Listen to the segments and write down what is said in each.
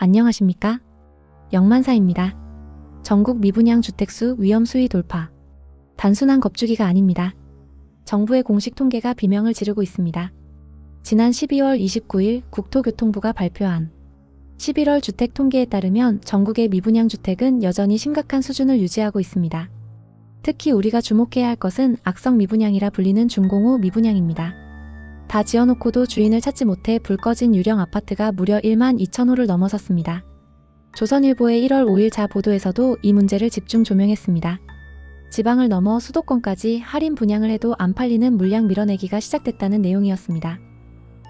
안녕하십니까? 영만사입니다. 전국 미분양 주택수 위험 수위 돌파. 단순한 겁주기가 아닙니다. 정부의 공식 통계가 비명을 지르고 있습니다. 지난 12월 29일 국토교통부가 발표한 11월 주택 통계에 따르면 전국의 미분양 주택은 여전히 심각한 수준을 유지하고 있습니다. 특히 우리가 주목해야 할 것은 악성 미분양이라 불리는 중공후 미분양입니다. 다 지어놓고도 주인을 찾지 못해 불 꺼진 유령 아파트가 무려 1만 2천 호를 넘어섰습니다. 조선일보의 1월 5일 자 보도에서도 이 문제를 집중 조명했습니다. 지방을 넘어 수도권까지 할인 분양을 해도 안 팔리는 물량 밀어내기가 시작됐다는 내용이었습니다.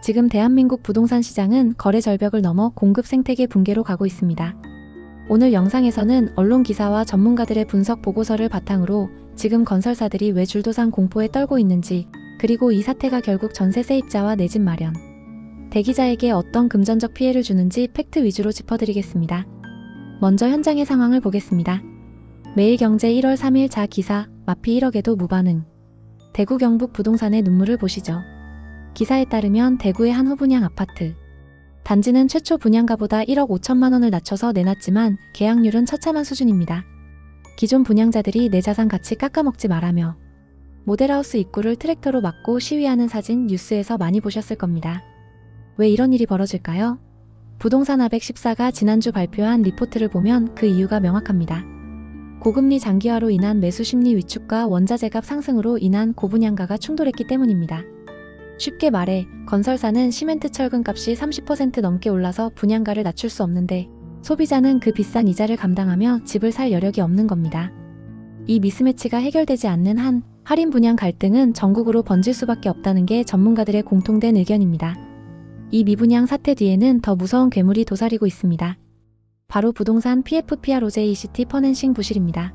지금 대한민국 부동산 시장은 거래 절벽을 넘어 공급 생태계 붕괴로 가고 있습니다. 오늘 영상에서는 언론 기사와 전문가들의 분석 보고서를 바탕으로 지금 건설사들이 왜 줄도산 공포에 떨고 있는지, 그리고 이 사태가 결국 전세 세입자와 내 집 마련, 대기자에게 어떤 금전적 피해를 주는지 팩트 위주로 짚어드리겠습니다. 먼저 현장의 상황을 보겠습니다. 매일경제 1월 3일 자 기사, 마피 1억에도 무반응. 대구 경북 부동산의 눈물을 보시죠. 기사에 따르면 대구의 한 후분양 아파트. 단지는 최초 분양가보다 1억 5천만 원을 낮춰서 내놨지만 계약률은 처참한 수준입니다. 기존 분양자들이 내 자산 가치 깎아먹지 말라며 모델하우스 입구를 트랙터로 막고 시위하는 사진 뉴스에서 많이 보셨을 겁니다. 왜 이런 일이 벌어질까요? 부동산 아백 14가 지난주 발표한 리포트를 보면 그 이유가 명확합니다. 고금리 장기화로 인한 매수 심리 위축과 원자재값 상승으로 인한 고분양가가 충돌했기 때문입니다. 쉽게 말해 건설사는 시멘트 철근 값이 30% 넘게 올라서 분양가를 낮출 수 없는데 소비자는 그 비싼 이자를 감당하며 집을 살 여력이 없는 겁니다. 이 미스매치가 해결되지 않는 한 할인 분양 갈등은 전국으로 번질 수밖에 없다는 게 전문가들의 공통된 의견입니다. 이 미분양 사태 뒤에는 더 무서운 괴물이 도사리고 있습니다. 바로 부동산 PFPROJ ECT 퍼낸싱 부실입니다.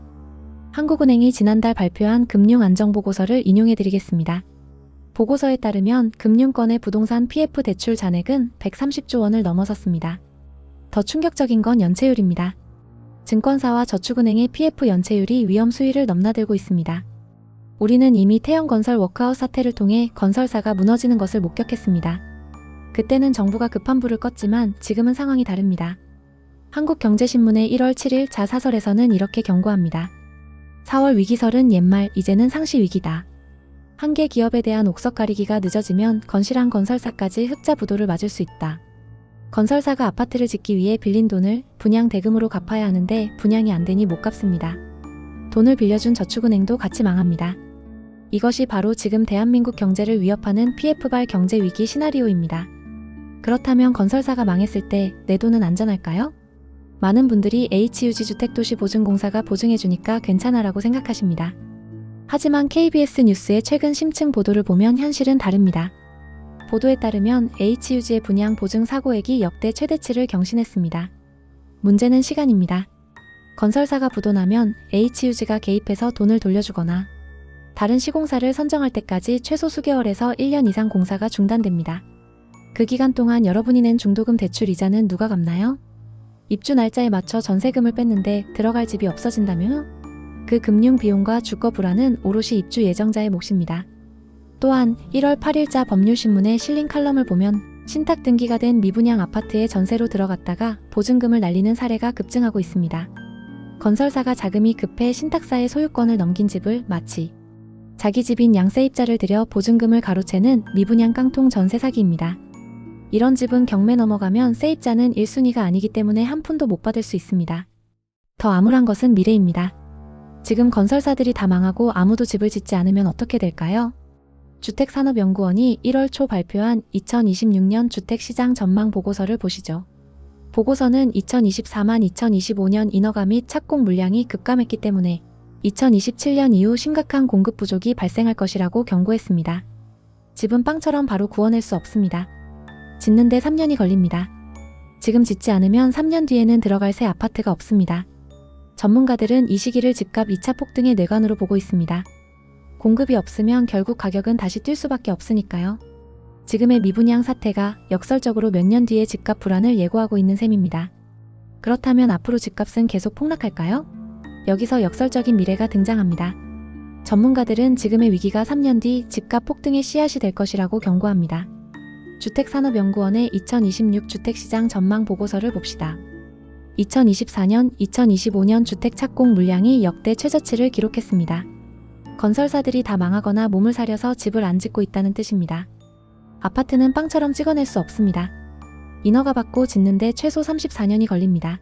한국은행이 지난달 발표한 금융안정보고서를 인용해드리겠습니다. 보고서에 따르면 금융권의 부동산 PF 대출 잔액은 130조 원을 넘어섰습니다. 더 충격적인 건 연체율입니다. 증권사와 저축은행의 PF 연체율이 위험 수위를 넘나들고 있습니다. 우리는 이미 태형건설 워크아웃 사태를 통해 건설사가 무너지는 것을 목격했습니다. 그때는 정부가 급한 불을 껐지만 지금은 상황이 다릅니다. 한국경제신문의 1월 7일 자사설에서는 이렇게 경고합니다. 4월 위기설은 옛말, 이제는 상시 위기다. 한계 기업에 대한 옥석 가리기가 늦어지면 건실한 건설사까지 흑자 부도를 맞을 수 있다. 건설사가 아파트를 짓기 위해 빌린 돈을 분양 대금으로 갚아야 하는데 분양이 안 되니 못 갚습니다. 돈을 빌려준 저축은행도 같이 망합니다. 이것이 바로 지금 대한민국 경제를 위협하는 PF발 경제위기 시나리오입니다. 그렇다면 건설사가 망했을 때 내 돈은 안전할까요? 많은 분들이 HUG 주택도시보증공사가 보증해주니까 괜찮아라고 생각하십니다. 하지만 KBS 뉴스의 최근 심층 보도를 보면 현실은 다릅니다. 보도에 따르면 HUG의 분양 보증 사고액이 역대 최대치를 경신했습니다. 문제는 시간입니다. 건설사가 부도나면 HUG가 개입해서 돈을 돌려주거나 다른 시공사를 선정할 때까지 최소 수개월에서 1년 이상 공사가 중단됩니다. 그 기간 동안 여러분이 낸 중도금 대출 이자는 누가 갚나요? 입주 날짜에 맞춰 전세금을 뺐는데 들어갈 집이 없어진다며? 그 금융 비용과 주거 불안은 오롯이 입주 예정자의 몫입니다. 또한 1월 8일자 법률신문에 실린 칼럼을 보면 신탁 등기가 된 미분양 아파트에 전세로 들어갔다가 보증금을 날리는 사례가 급증하고 있습니다. 건설사가 자금이 급해 신탁사의 소유권을 넘긴 집을 마치 자기 집인 양세입자를 들여 보증금을 가로채는 미분양 깡통 전세 사기입니다. 이런 집은 경매 넘어가면 세입자는 1순위가 아니기 때문에 한 푼도 못 받을 수 있습니다. 더 암울한 것은 미래입니다. 지금 건설사들이 다 망하고 아무도 집을 짓지 않으면 어떻게 될까요? 주택산업연구원이 1월 초 발표한 2026년 주택시장 전망 보고서를 보시죠. 보고서는 2024만 2025년 인허가 및 착공 물량이 급감했기 때문에 2027년 이후 심각한 공급 부족이 발생할 것이라고 경고했습니다. 집은 빵처럼 바로 구워낼 수 없습니다. 짓는데 3년이 걸립니다. 지금 짓지 않으면 3년 뒤에는 들어갈 새 아파트가 없습니다. 전문가들은 이 시기를 집값 2차 폭등의 뇌관으로 보고 있습니다. 공급이 없으면 결국 가격은 다시 뛸 수밖에 없으니까요. 지금의 미분양 사태가 역설적으로 몇 년 뒤의 집값 불안을 예고하고 있는 셈입니다. 그렇다면 앞으로 집값은 계속 폭락할까요? 여기서 역설적인 미래가 등장합니다. 전문가들은 지금의 위기가 3년 뒤 집값 폭등의 씨앗이 될 것이라고 경고합니다. 주택산업연구원의 2026 주택시장 전망 보고서를 봅시다. 2024년, 2025년 주택 착공 물량이 역대 최저치를 기록했습니다. 건설사들이 다 망하거나 몸을 사려서 집을 안 짓고 있다는 뜻입니다. 아파트는 빵처럼 찍어낼 수 없습니다. 인허가 받고 짓는데 최소 34년이 걸립니다.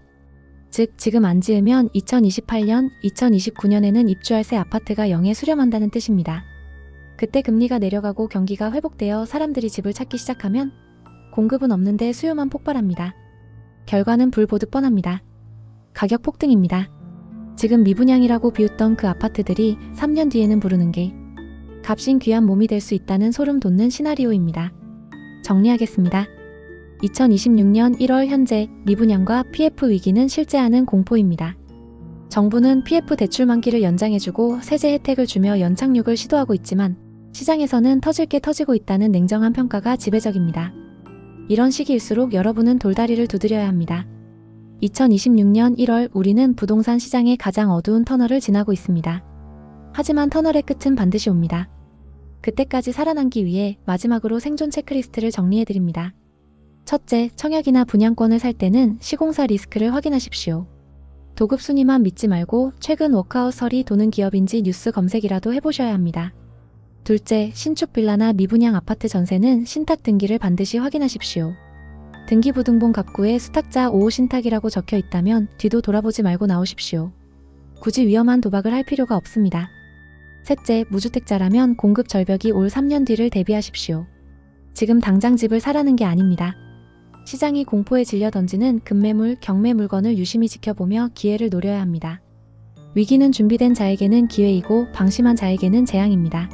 즉, 지금 안 지으면 2028년, 2029년에는 입주할 새 아파트가 영에 수렴한다는 뜻입니다. 그때 금리가 내려가고 경기가 회복되어 사람들이 집을 찾기 시작하면 공급은 없는데 수요만 폭발합니다. 결과는 불보듯 뻔합니다. 가격 폭등입니다. 지금 미분양이라고 비웃던 그 아파트들이 3년 뒤에는 부르는 게 값인 귀한 몸이 될 수 있다는 소름 돋는 시나리오입니다. 정리하겠습니다. 2026년 1월 현재 미분양과 PF 위기는 실제하는 공포입니다. 정부는 PF 대출 만기를 연장해주고 세제 혜택을 주며 연착륙을 시도하고 있지만 시장에서는 터질 게 터지고 있다는 냉정한 평가가 지배적입니다. 이런 시기일수록 여러분은 돌다리를 두드려야 합니다. 2026년 1월 우리는 부동산 시장의 가장 어두운 터널을 지나고 있습니다. 하지만 터널의 끝은 반드시 옵니다. 그때까지 살아남기 위해 마지막으로 생존 체크리스트를 정리해드립니다. 첫째, 청약이나 분양권을 살 때는 시공사 리스크를 확인하십시오. 도급 순위만 믿지 말고 최근 워크아웃설이 도는 기업인지 뉴스 검색이라도 해보셔야 합니다. 둘째, 신축 빌라나 미분양 아파트 전세는 신탁 등기를 반드시 확인하십시오. 등기부등본 갑구에 수탁자 5호 신탁이라고 적혀 있다면 뒤도 돌아보지 말고 나오십시오. 굳이 위험한 도박을 할 필요가 없습니다. 셋째, 무주택자라면 공급 절벽이 올 3년 뒤를 대비하십시오. 지금 당장 집을 사라는 게 아닙니다. 시장이 공포에 질려 던지는 급매물, 경매 물건을 유심히 지켜보며 기회를 노려야 합니다. 위기는 준비된 자에게는 기회이고 방심한 자에게는 재앙입니다.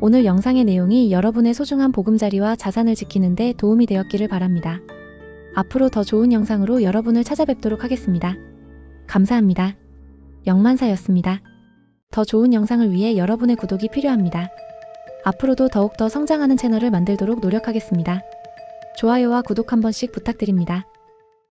오늘 영상의 내용이 여러분의 소중한 보금자리와 자산을 지키는 데 도움이 되었기를 바랍니다. 앞으로 더 좋은 영상으로 여러분을 찾아뵙도록 하겠습니다. 감사합니다. 영만사였습니다. 더 좋은 영상을 위해 여러분의 구독이 필요합니다. 앞으로도 더욱더 성장하는 채널을 만들도록 노력하겠습니다. 좋아요와 구독 한 번씩 부탁드립니다.